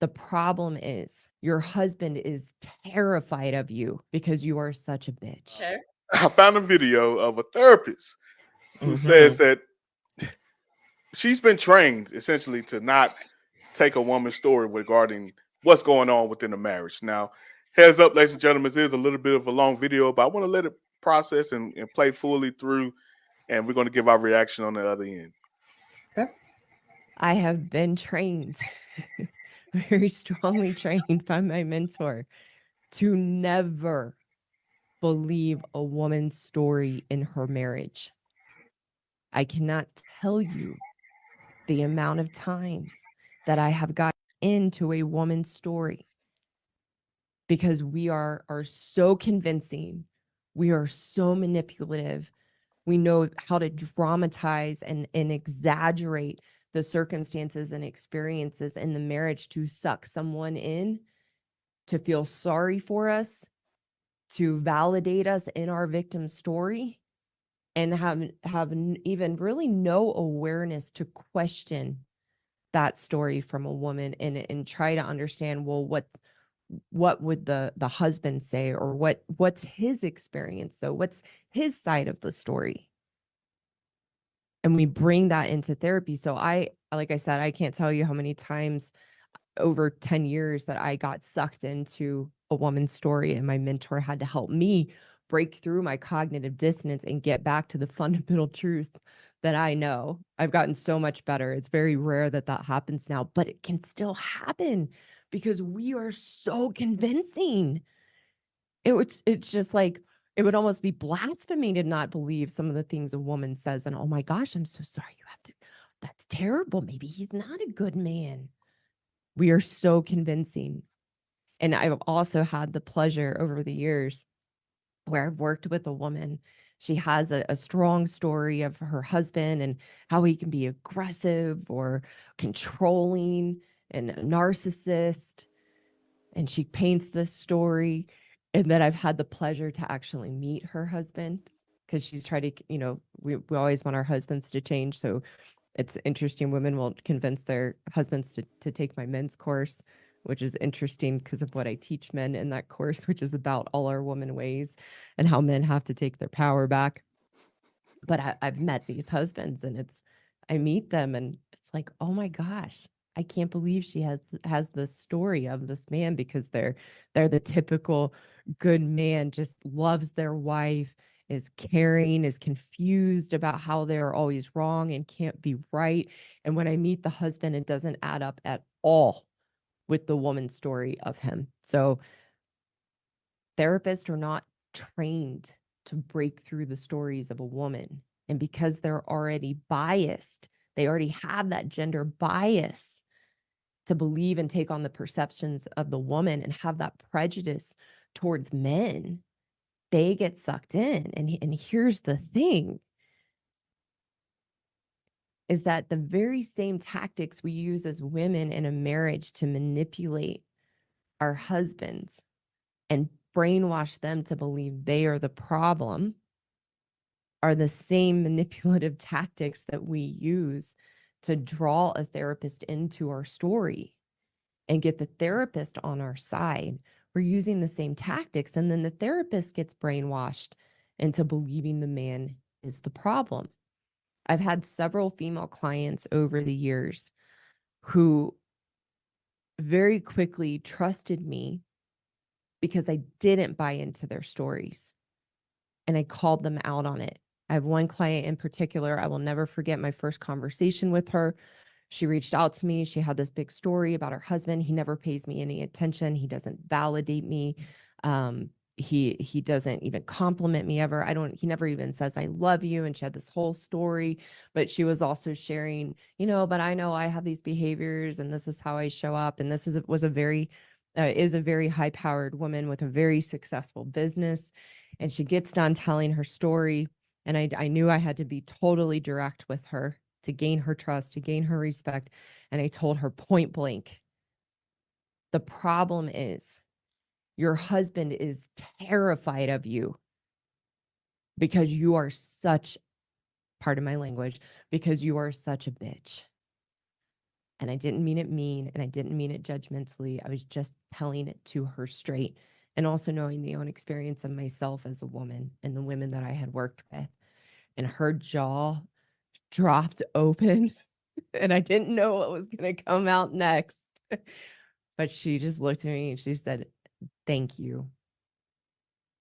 The problem is your husband is terrified of you because you are such a bitch. Okay. I found a video of a therapist who says Mm-hmm. that she's been trained essentially to not take a woman's story regarding what's going on within a marriage. Now, heads up, ladies and gentlemen, this is a little bit of a long video, but I want to let it process and play fully through, and we're going to give our reaction on the other end. Okay. I have been trained, very strongly trained by my mentor to never believe a woman's story in her marriage. I cannot tell you the amount of times that I have got into a woman's story because we are so convincing. We are so manipulative. We know how to dramatize and exaggerate the circumstances and experiences in the marriage to suck someone in, to feel sorry for us, to validate us in our victim story, and have even really no awareness to question that story from a woman and try to understand, well, what would the husband say, or what's his experience, though, what's his side of the story. And we bring that into therapy. So like I said, I can't tell you how many times over 10 years that I got sucked into a woman's story, and my mentor had to help me break through my cognitive dissonance and get back to the fundamental truth that I know. I've gotten so much better. It's very rare that that happens now, but it can still happen because we are so convincing. It's just like, it would almost be blasphemy to not believe some of the things a woman says. And oh my gosh, I'm so sorry. That's terrible. Maybe he's not a good man. We are so convincing. And I've also had the pleasure over the years where I've worked with a woman. She has a strong story of her husband and how he can be aggressive or controlling and a narcissist. And she paints this story. And then I've had the pleasure to actually meet her husband, because she's tried to, we always want our husbands to change. So it's interesting. Women will convince their husbands to take my men's course, which is interesting because of what I teach men in that course, which is about all our woman ways and how men have to take their power back. But I've met these husbands, and I meet them, and it's like, oh my gosh, I can't believe she has this story of this man, because they're the typical good man, just loves their wife, is caring, is confused about how they're always wrong and can't be right. And when I meet the husband, it doesn't add up at all with the woman's story of him. So therapists are not trained to break through the stories of a woman. And because they're already biased, they already have that gender bias to believe and take on the perceptions of the woman and have that prejudice towards men, they get sucked in. And here's the thing, is that the very same tactics we use as women in a marriage to manipulate our husbands and brainwash them to believe they are the problem are the same manipulative tactics that we use to draw a therapist into our story and get the therapist on our side. We're using the same tactics, and then the therapist gets brainwashed into believing the man is the problem. I've had several female clients over the years who very quickly trusted me because I didn't buy into their stories, and I called them out on it. I have one client in particular, I will never forget my first conversation with her. She reached out to me. She had this big story about her husband. He never pays me any attention. He doesn't validate me. He doesn't even compliment me ever. He never even says I love you. And she had this whole story, but she was also sharing, but I know I have these behaviors and this is how I show up. And this is a very high-powered woman with a very successful business. And she gets done telling her story. And I knew I had to be totally direct with her to gain her trust, to gain her respect. And I told her point blank, the problem is your husband is terrified of you because you are such, pardon my language, because you are such a bitch. And I didn't mean it mean, and I didn't mean it judgmentally. I was just telling it to her straight, and also knowing the own experience of myself as a woman and the women that I had worked with. And her jaw dropped open, and I didn't know what was going to come out next. But she just looked at me and she said, "Thank you.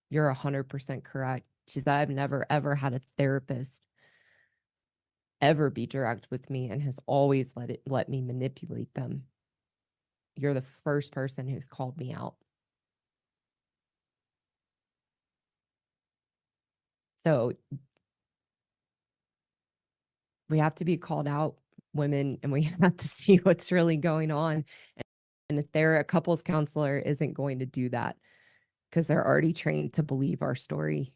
You're 100% correct." She said, "I've never, ever had a therapist ever be direct with me and has always let me manipulate them. You're the first person who's called me out." So we have to be called out, women, and we have to see what's really going on. And if a couples counselor isn't going to do that, because they're already trained to believe our story.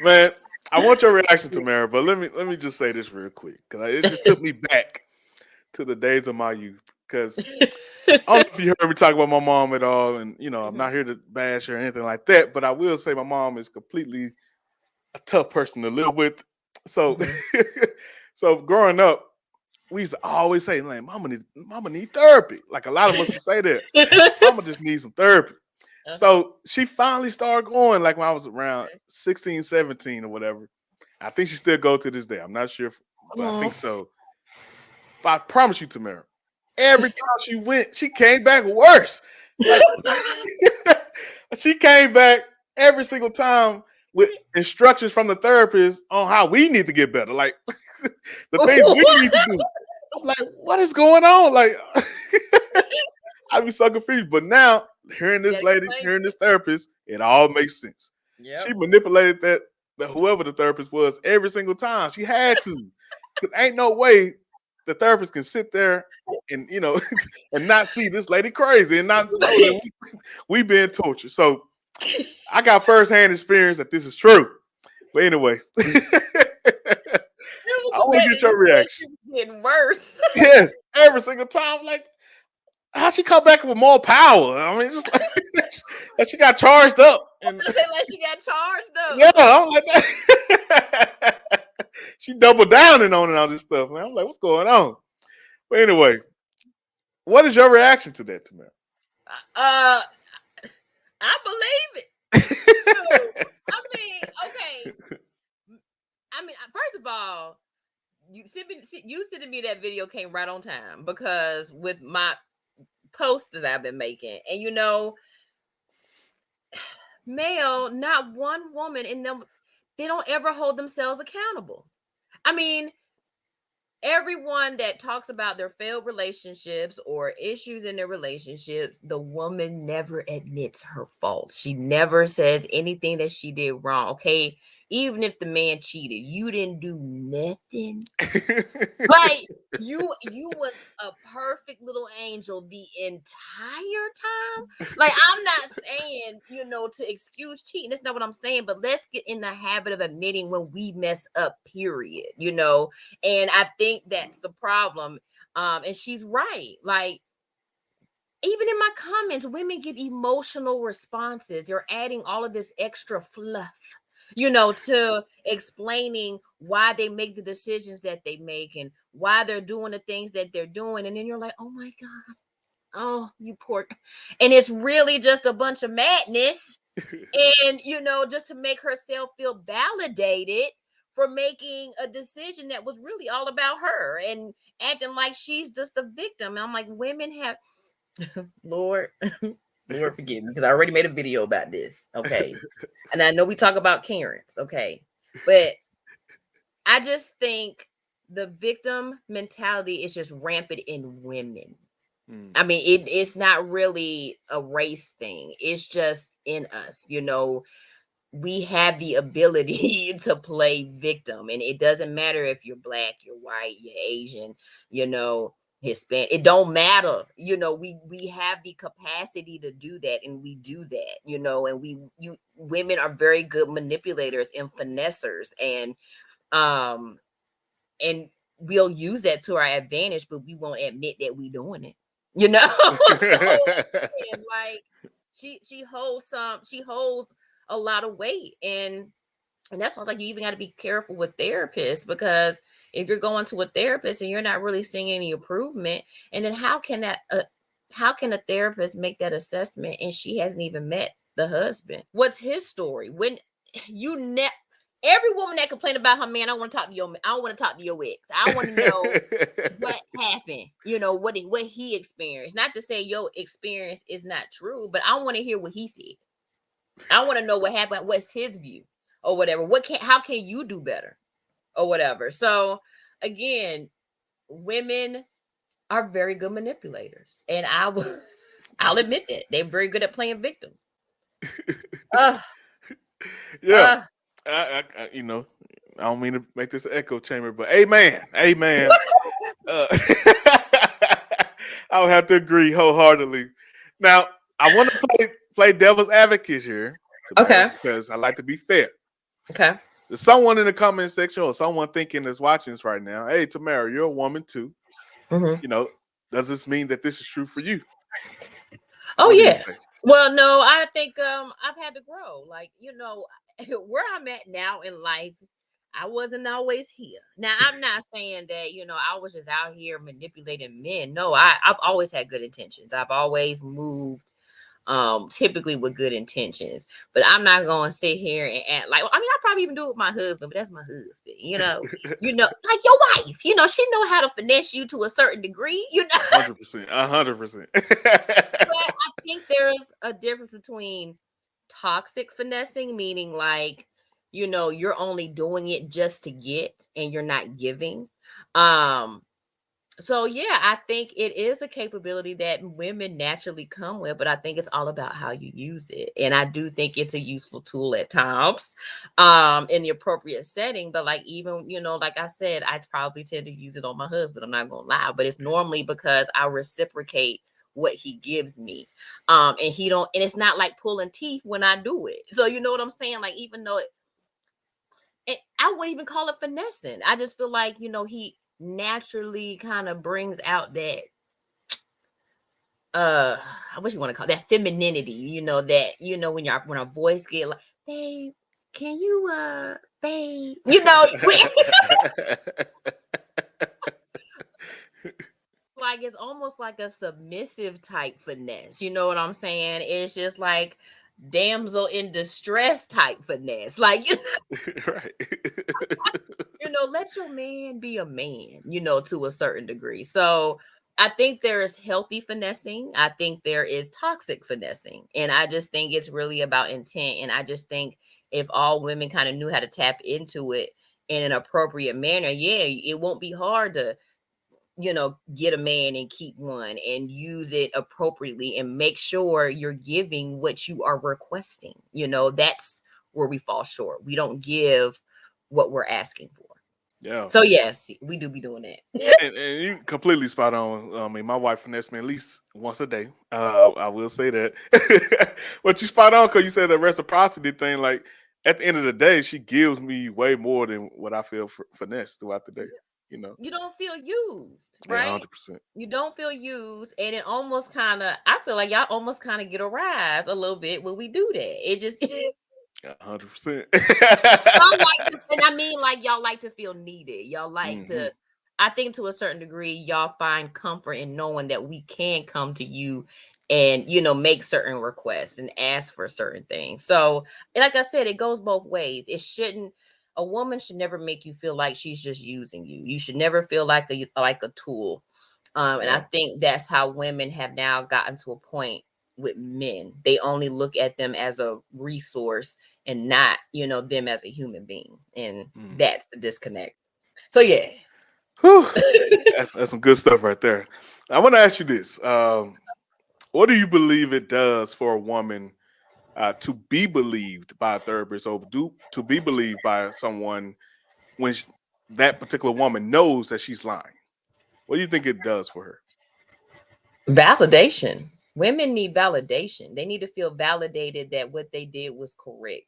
Man, I want your reaction, Tamara, but let me just say this real quick, because it just took me back to the days of my youth. Because I don't know if you heard me talk about my mom at all, and I'm not here to bash her or anything like that, but I will say my mom is completely a tough person to live with. So, so growing up, we used to always say, like, mama need therapy. Like a lot of us would say that. Mama just needs some therapy. So she finally started going, like when I was around 16, 17 or whatever. I think she still goes to this day. I'm not sure, but I think so. But I promise you, Tamara, every time she went, she came back worse. Like, she came back every single time with instructions from the therapist on how we need to get better. Like the things we need to do. I'm like, what is going on? Like, I'd be so confused. But now, hearing this lady, hearing this therapist, it all makes sense. She manipulated that whoever the therapist was every single time. She had to. Because ain't no way the therapist can sit there and and not see this lady crazy and not know that we being tortured. So I got firsthand experience that this is true. But anyway, I want to get your reaction. Getting worse. Yes, every single time. Like, how she come back with more power? I mean, it's just like she got charged up. And like she got charged up. Yeah, I'm like that. She doubled down on it, all this stuff. Man. I'm like, what's going on? But anyway, what is your reaction to that, Tamara? I believe it. I mean, okay. I mean, first of all, you sending me that video came right on time, because with my posts that I've been making, and male, not one woman in them, they don't ever hold themselves accountable. I mean, everyone that talks about their failed relationships or issues in their relationships, the woman never admits her fault. She never says anything that she did wrong. Okay, even if the man cheated, you didn't do nothing. Like you was a perfect little angel the entire time. Like, I'm not saying, to excuse cheating. That's not what I'm saying. But let's get in the habit of admitting when we mess up, period. And I think that's the problem. And she's right. Like, even in my comments, women give emotional responses. They're adding all of this extra fluff, to explaining why they make the decisions that they make and why they're doing the things that they're doing. And then you're like, oh my God, oh, you poor. And it's really just a bunch of madness. And, just to make herself feel validated for making a decision that was really all about her and acting like she's just a victim. And I'm like, women have, Lord forgive me, because I already made a video about this. Okay. And I know we talk about Karens. Okay. But I just think the victim mentality is just rampant in women. I mean, it's not really a race thing. It's just in us, we have the ability to play victim. And it doesn't matter if you're black, you're white, you're Asian, Hispanic. It don't matter. We have the capacity to do that, and we do that, and women are very good manipulators and finessers, and we'll use that to our advantage, but we won't admit that we're doing it. So, like she holds a lot of weight, and And that's why it's like you even got to be careful with therapists, because if you're going to a therapist and you're not really seeing any improvement, and then how can a therapist make that assessment and she hasn't even met the husband? What's his story? When you every woman that complained about her man, I want to talk to your ex. I want to know what happened, what he experienced. Not to say your experience is not true, but I want to hear what he said. I want to know what happened. What's his view or whatever? How can you do better or whatever? So again, women are very good manipulators, and I'll admit that they're very good at playing victim. Yeah. I don't mean to make this an echo chamber, but amen. uh, I would have to agree wholeheartedly. Now, I want to play devil's advocate here, Okay. because I like to be fair. Okay. There's someone in the comment section or someone thinking that's watching this right now. Hey, Tamara, you're a woman too. Mm-hmm. Does this mean that this is true for you? Oh, yeah. Well, no, I think I've had to grow. Like, where I'm at now in life, I wasn't always here. Now, I'm not saying that, I was just out here manipulating men. No, I've always had good intentions. I've always moved typically with good intentions. But I'm not going to sit here and act like, I probably even do it with my husband, but that's my husband, like your wife, she know how to finesse you to a certain degree, 100%. But I think there's a difference between toxic finessing, meaning like, you're only doing it just to get and you're not giving. So yeah, I think it is a capability that women naturally come with, but I think it's all about how you use it. And I do think it's a useful tool at times, in the appropriate setting. But like, even, like I said, I probably tend to use it on my husband. I'm not gonna lie, but it's normally because I reciprocate what he gives me. And it's not like pulling teeth when I do it. So you know what I'm saying? Like, even though I wouldn't even call it finessing. I just feel like, he naturally kind of brings out that what you want to call that femininity, that, when our voice get like, babe, can you babe, like it's almost like a submissive type finesse. You know what I'm saying? It's just like damsel in distress type finesse. Like, right. Let your man be a man, to a certain degree. So I think there is healthy finessing. I think there is toxic finessing. And I just think it's really about intent. And I just think if all women kind of knew how to tap into it in an appropriate manner, yeah, it won't be hard to, get a man and keep one and use it appropriately and make sure you're giving what you are requesting. That's where we fall short. We don't give what we're asking for. Yeah. So yes, we do be doing that. And you completely spot on. I mean, my wife finessed me at least once a day. I will say that. But you spot on, because you said the reciprocity thing. Like, at the end of the day, she gives me way more than what I feel finesse throughout the day. You don't feel used, right? Yeah, 100%. You don't feel used, and it almost kind of, I feel like y'all almost kind of get a rise a little bit when we do that. It just 100%. and I mean, like, y'all like to feel needed. Y'all like to, I think to a certain degree, y'all find comfort in knowing that we can come to you and, make certain requests and ask for certain things. So, and like I said, it goes both ways. A woman should never make you feel like she's just using you. You should never feel like a tool. And I think that's how women have now gotten to a point with men. They only look at them as a resource and not, them as a human being. And that's the disconnect. So yeah. Whew. That's some good stuff right there. I want to ask you this. What do you believe it does for a woman to be believed by a therapist, or to be believed by someone when that particular woman knows that she's lying? What do you think it does for her? Validation. Women need validation. They need to feel validated that what they did was correct.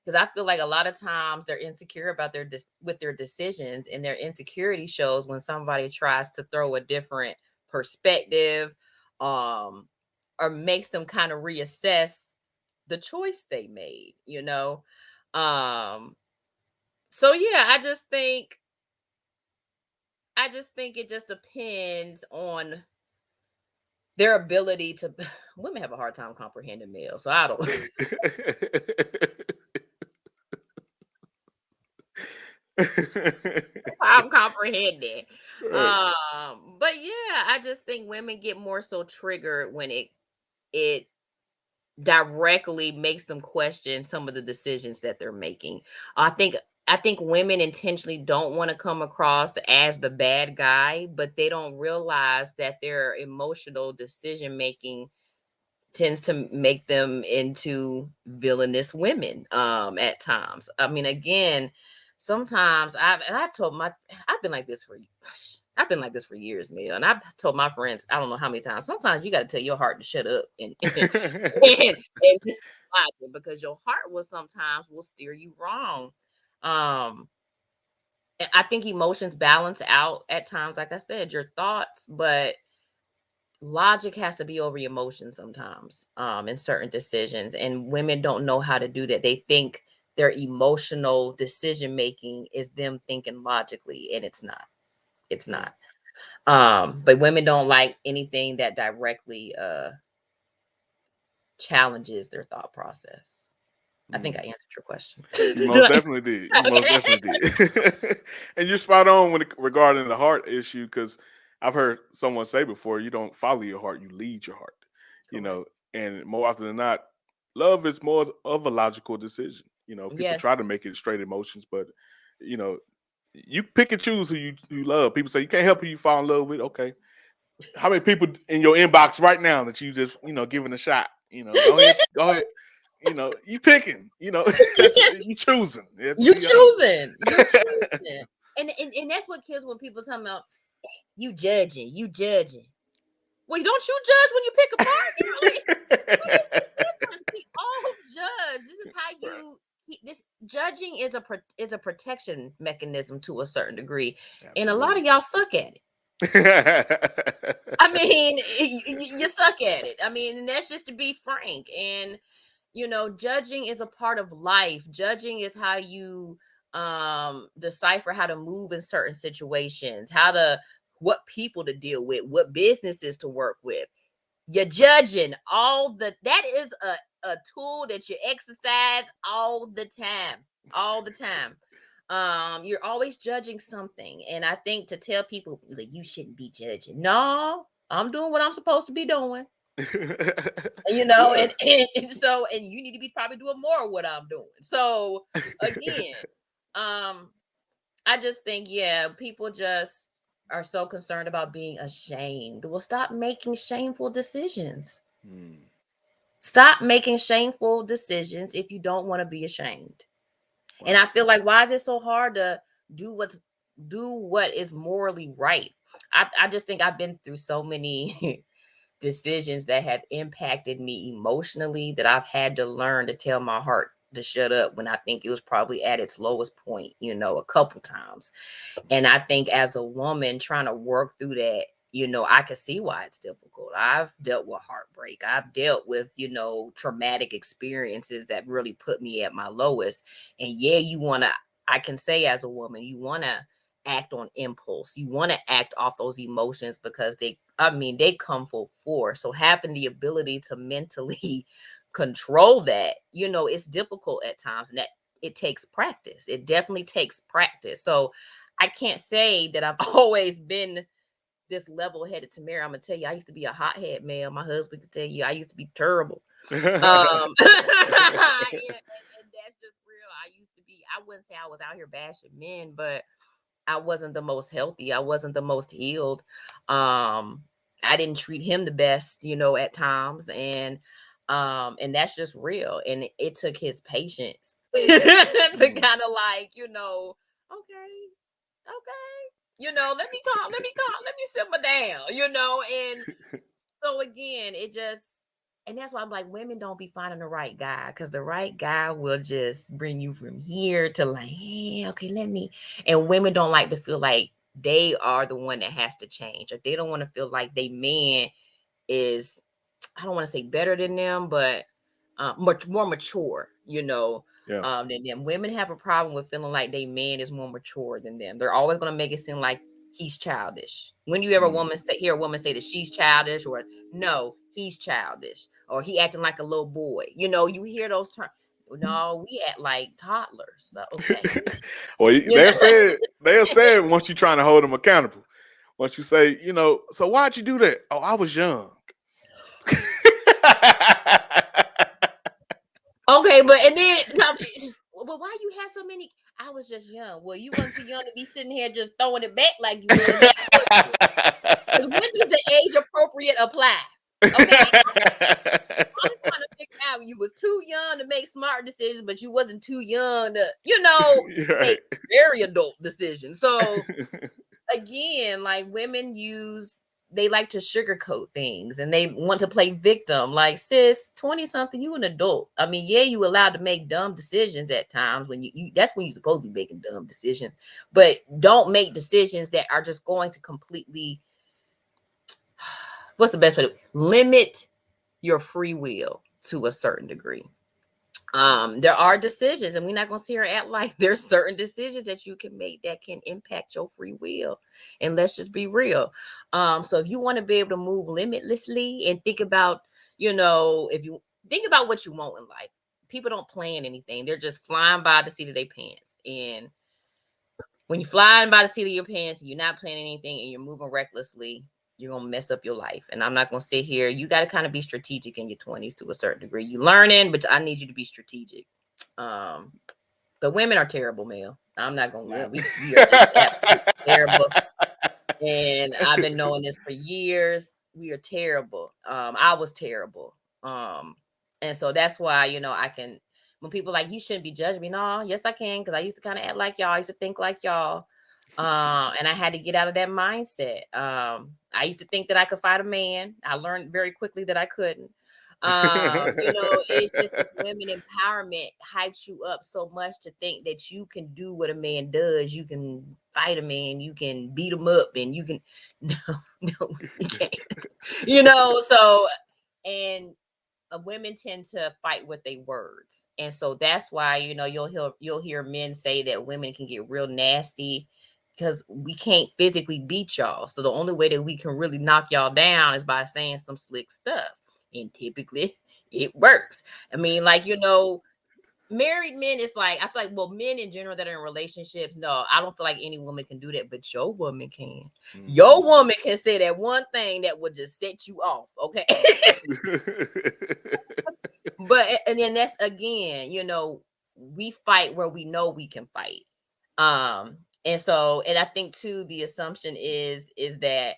Because I feel like a lot of times they're insecure about with their decisions, and their insecurity shows when somebody tries to throw a different perspective, or makes them kind of reassess the choice they made. So yeah, I just think it just depends on their ability to women have a hard time comprehending male. So I don't I'm comprehending. Right. But yeah, I just think women get more so triggered when it directly makes them question some of the decisions that they're making. I think women intentionally don't want to come across as the bad guy, but they don't realize that their emotional decision making tends to make them into villainous women at times. I mean, again, sometimes I've been like this for I've been like this for years, Mel. And I've told my friends, I don't know how many times, sometimes you got to tell your heart to shut up and just logic, because your heart will sometimes will steer you wrong. Um, I think emotions balance out at times, like I said, your thoughts, but logic has to be over your emotions sometimes in certain decisions, and women don't know how to do that. They think their emotional decision making is them thinking logically, and it's Yeah. not. But women don't like anything that directly challenges their thought process. I think I Mm. answered your question. You Did most I? definitely did. You most Okay. definitely did. And you're spot on regarding the heart issue, because I've heard someone say before, you don't follow your heart, you lead your heart. You Correct. know, and more often than not, love is more of a logical decision. You know, people try Yes. to make it straight emotions, but you know, you pick and choose who you love. People say you can't help who you fall in love with. Okay, how many people in your inbox right now that you just giving a shot? Go ahead. You picking. That's what you choosing. Let's You be honest. choosing. You choosing. And that's what kills when people talking about you judging, you judging. Well, don't you judge when you pick a partner? Like, what is the difference? We all judge. This is how Right. this judging is a protection mechanism to a certain degree, and a lot Absolutely. of y'all suck at it. I mean, you suck at it. I mean, and that's just to be frank. And judging is a part of life. Judging is how you decipher how to move in certain situations, what people to deal with, what businesses to work with. You're judging that is a tool that you exercise all the time. All the time. You're always judging something. And I think to tell people that you shouldn't be judging. No, I'm doing what I'm supposed to be doing. Yeah. And you need to be probably doing more of what I'm doing. So again, um, I just think, yeah, people just are so concerned about being ashamed. Well, stop making shameful decisions. Hmm. Stop making shameful decisions if you don't want to be ashamed. And Wow. I feel like, why is it so hard to do what's do what is morally right? I just think I've been through so many decisions that have impacted me emotionally that I've had to learn to tell my heart to shut up when I think it was probably at its lowest point, a couple times. And I think as a woman trying to work through that, I can see why it's difficult. I've dealt with heartbreak. I've dealt with, traumatic experiences that really put me at my lowest. And yeah, I can say as a woman, you want to act on impulse. You want to act off those emotions because they come full force. So having the ability to mentally control that, it's difficult at times, and that it takes practice. It definitely takes practice. So I can't say that I've always been this level-headed Tamara. I'm gonna tell you, I used to be a hothead male. My husband could tell you I used to be terrible. And that's just real. I wouldn't say I was out here bashing men, but I wasn't the most healthy. I wasn't the most healed. I didn't treat him the best, at times. And that's just real. And it took his patience to Hmm. kind of like, okay, okay, let me calm, let me simmer down, and so again, and that's why I'm like, women don't be finding the right guy, because the right guy will just bring you from here to like, hey, okay, and women don't like to feel like they are the one that has to change, or they don't want to feel like they man is, I don't want to say better than them, but much more mature, Yeah. Than women have a problem with feeling like their man is more mature than them. They're always going to make it seem like he's childish. When you ever hear a woman say that she's childish, or no, he's childish, or he acting like a little boy, you hear those terms. No, we act like toddlers. So, okay. Well, they'll say it once you're trying to hold them accountable. Once you say, so why'd you do that? Oh, I was young. Okay, but why you have so many? I was just young. Well, you weren't too young to be sitting here just throwing it back like you was. Because when does the age appropriate apply? Okay. I'm trying to figure out, you was too young to make smart decisions, but you wasn't too young to, make very adult decisions. So again, like, women they like to sugarcoat things, and they want to play victim. Like, sis, 20-something, you an adult. I mean, yeah, you allowed to make dumb decisions at times when that's when you're supposed to be making dumb decisions. But don't make decisions that are just going to completely, what's the best way to limit your free will to a certain degree. There are decisions, and we're not going to sit here and act like there's certain decisions that you can make that can impact your free will. And let's just be real. So if you want to be able to move limitlessly and think about, if you think about what you want in life, people don't plan anything. They're just flying by the seat of their pants. And when you're flying by the seat of your pants and you're not planning anything and you're moving recklessly, you're going to mess up your life. And I'm not going to sit here. You got to kind of be strategic in your 20s to a certain degree. You're learning, but I need you to be strategic. But women are terrible, Mel. I'm not going to lie. We are just absolutely terrible. And I've been knowing this for years. We are terrible. I was terrible. And so that's why, I can, when people like, you shouldn't be judging me. No, yes, I can. Because I used to kind of act like y'all. I used to think like y'all. And I had to get out of that mindset. I used to think that I could fight a man. I learned very quickly that I couldn't. It's just this women empowerment hypes you up so much to think that you can do what a man does. You can fight a man, you can beat him up, and you can no, you can't. So, and women tend to fight with their words. And so that's why, you'll hear men say that women can get real nasty because we can't physically beat y'all. So the only way that we can really knock y'all down is by saying some slick stuff. And typically it works. I mean, like, married men, it's like, I feel like, well, men in general that are in relationships, no, I don't feel like any woman can do that, but your woman can. Mm-hmm. Your woman can say that one thing that would just set you off, okay? And then that's, again, we fight where we know we can fight. And I think too, the assumption is that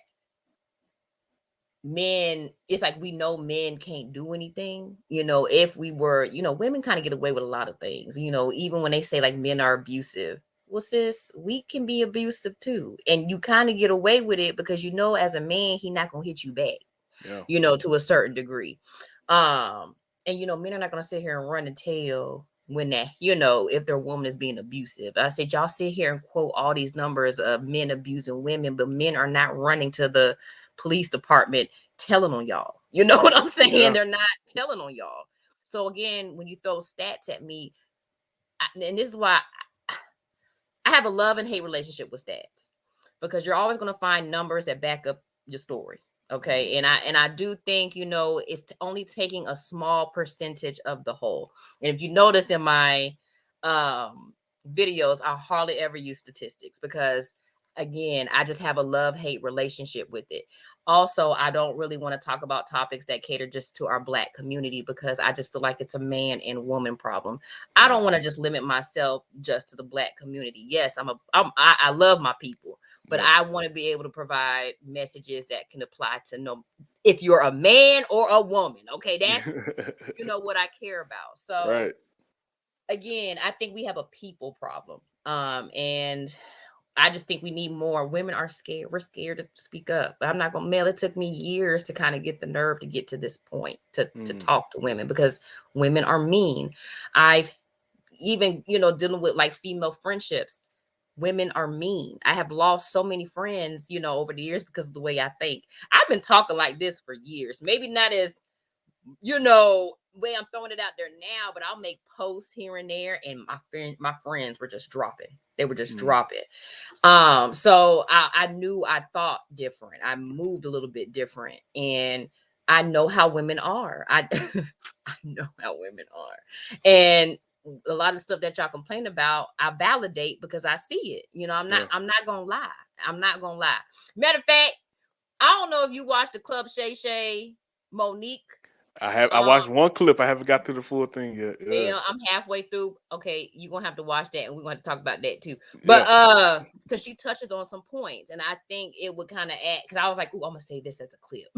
men, it's like we know men can't do anything. If we were, women kind of get away with a lot of things, even when they say like men are abusive. Well, sis, we can be abusive too. And you kind of get away with it because, as a man, he's not going to hit you back, to a certain degree. And, men are not going to sit here and run and tell when that, if their woman is being abusive. I said, y'all sit here and quote all these numbers of men abusing women, but men are not running to the police department telling on y'all. You know what I'm saying? Yeah. They're not telling on y'all. So again, when you throw stats at me, and this is why I have a love and hate relationship with stats, because you're always going to find numbers that back up your story. Okay. And I do think, it's only taking a small percentage of the whole. And if you notice in my videos, I hardly ever use statistics because, again, I just have a love-hate relationship with it. Also, I don't really want to talk about topics that cater just to our Black community because I just feel like it's a man and woman problem. I don't want to just limit myself just to the Black community. Yes, I love my people, but I want to be able to provide messages that can apply to if you're a man or a woman. Okay, that's what I care about. So again, I think we have a people problem. And I just think we need more. Women are scared. We're scared to speak up. But I'm not going to mail. It took me years to kind of get the nerve to get to this point to talk to women because women are mean. I've even, dealing with like female friendships. Women are mean. I have lost so many friends, over the years because of the way I think. I've been talking like this for years. Maybe not as, way I'm throwing it out there now, but I'll make posts here and there, and my friends were just dropping. They were just dropping. So I knew I thought different. I moved a little bit different, and I know how women are. I know how women are, and a lot of stuff that y'all complain about, I validate because I see it. You know, I'm not gonna lie. I'm not gonna lie. Matter of fact, I don't know if you watched the Club Shay Shay Monique. I watched one clip. I haven't got to the full thing yet. Yeah, I'm halfway through. Okay, you're gonna have to watch that, and we're gonna talk about that too. But because she touches on some points, and I think it would kind of add, because I was like, "Ooh, I'm gonna say this as a clip."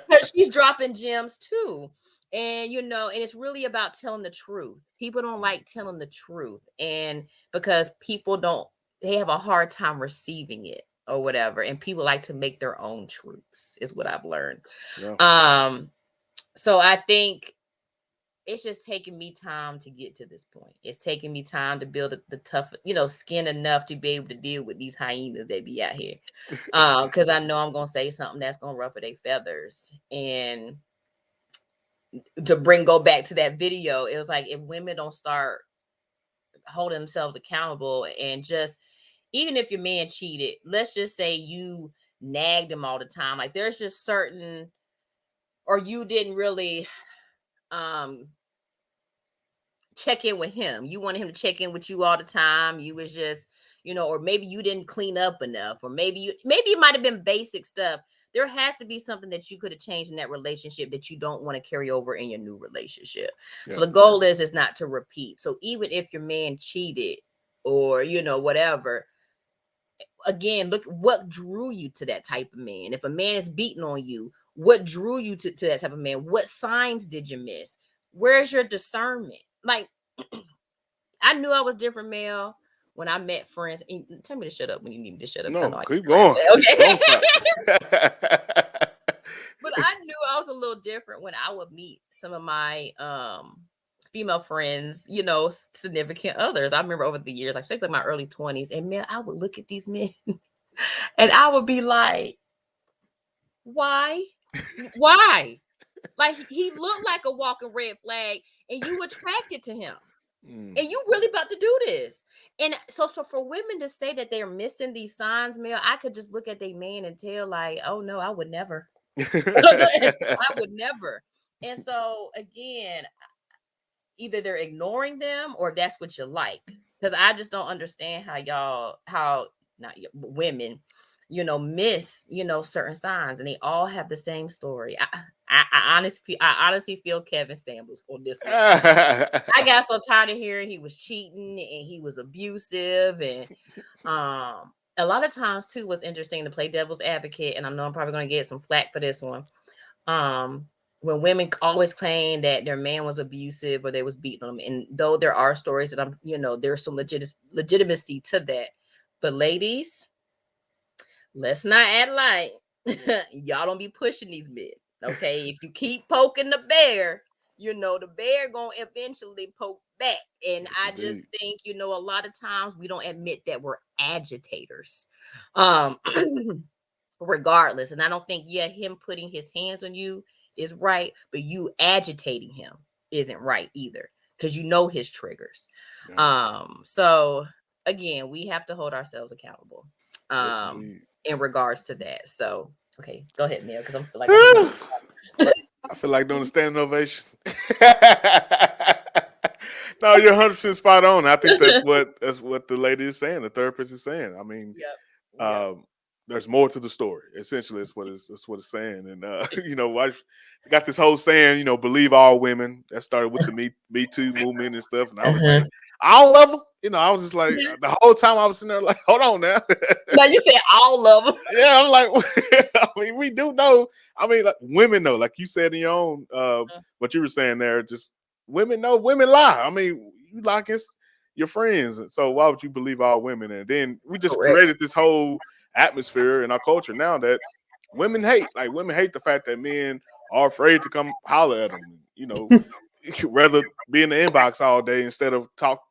Because she's dropping gems too. And and it's really about telling the truth. People don't like telling the truth, and because they have a hard time receiving it or whatever, and people like to make their own truths, is what I've learned. So I think it's just taking me time to get to this point. It's taking me time to build the tough, skin enough to be able to deal with these hyenas that be out here. Because I know I'm gonna say something that's gonna ruffle their feathers. And to go back to that video, it was like, if women don't start holding themselves accountable, and just, even if your man cheated, let's just say you nagged him all the time, like there's just certain, or you didn't really check in with him. You wanted him to check in with you all the time. You was just, or maybe you didn't clean up enough, or maybe it might have been basic stuff. There has to be something that you could have changed in that relationship that you don't want to carry over in your new relationship. Yeah. So the goal is not to repeat. So even if your man cheated or, whatever, again, look what drew you to that type of man. If a man is beating on you, what drew you to that type of man? What signs did you miss? Where's your discernment? Like, I knew I was different, Mel, when I met friends. And tell me to shut up when you need me to shut up. No, keep going. Okay. But I knew I was a little different when I would meet some of my female friends, significant others. I remember over the years, like my early 20s, and man, I would look at these men and I would be like, why? Like, he looked like a walking red flag, and you attracted to him. And you really about to do this. And so for women to say that they're missing these signs, Mel, I could just look at their man and tell, like, oh no, I would never. I would never. And so again, either they're ignoring them or that's what you like. Because I just don't understand how women, miss, certain signs, and they all have the same story. I honestly feel Kevin Samuels on this one. I got so tired of hearing he was cheating and he was abusive, and a lot of times too, what's interesting, to play devil's advocate, and I know I'm probably going to get some flack for this one. When women always claim that their man was abusive or they was beating them, and though there are stories that there's some legitimacy to that, but ladies, let's not act like y'all don't be pushing these men. Okay, if you keep poking the bear, the bear gonna eventually poke back. And I just think, a lot of times we don't admit that we're agitators. Regardless. And I don't think, him putting his hands on you is right, but you agitating him isn't right either, because his triggers. Yeah. So again, we have to hold ourselves accountable in regards to that. So okay, go ahead, Neil, because I feel like doing a standing ovation. No, you're 100% spot on. I think that's what the lady is saying. The therapist is saying. I mean, there's more to the story. Essentially, that's what it's saying. And I got this whole saying, believe all women. That started with the Me Too movement and stuff. And I was like, I don't love them. I was just like, the whole time I was sitting there like, hold on now. Now you say all of them. Yeah, I'm like, I mean, we do know. I mean, like, women know, like you said in your own, what you were saying there, just women know, women lie. I mean, you lie against your friends. So why would you believe all women? And then we just created this whole atmosphere in our culture now that women hate. Like, women hate the fact that men are afraid to come holler at them. Rather be in the inbox all day instead of talk,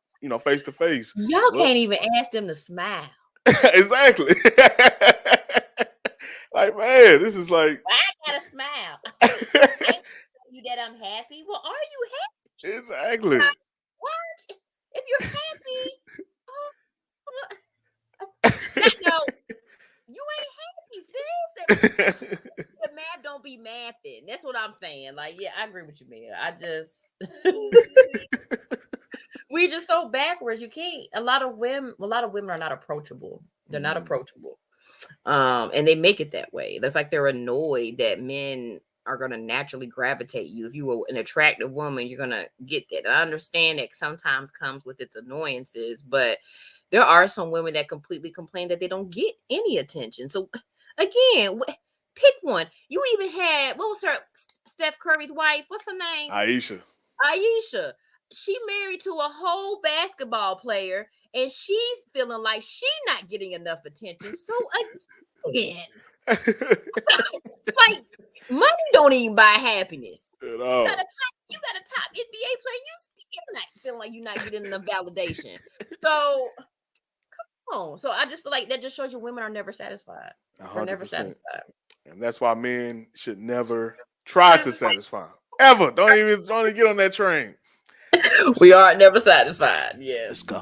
face to face. Y'all can't even ask them to smile. Exactly. Like, man, this is like, I gotta smile. that I'm happy. Well, are you happy? Exactly. What? If you're happy, no, you ain't happy, sis. The math don't be mathing. That's what I'm saying. Like, yeah, I agree with you, man. I just we just so backwards. You can't. A lot of women are not approachable. They're not approachable. And they make it that way. That's like they're annoyed that men are gonna naturally gravitate you. If you were an attractive woman, you're gonna get that. And I understand that sometimes comes with its annoyances, but there are some women that completely complain that they don't get any attention. So again, pick one. You even had, what was her, Steph Curry's wife? What's her name? Aisha. She married to a whole basketball player, and she's feeling like she's not getting enough attention. So again, like, money don't even buy happiness. At all. You got a top NBA player, you still not feeling like you're not getting enough validation. So come on. So I just feel like that just shows you women are never satisfied. They're never 100%. satisfied. And that's why men should never try to satisfy them. Ever. Don't even get on that train. We are never satisfied. Yes. Let's go.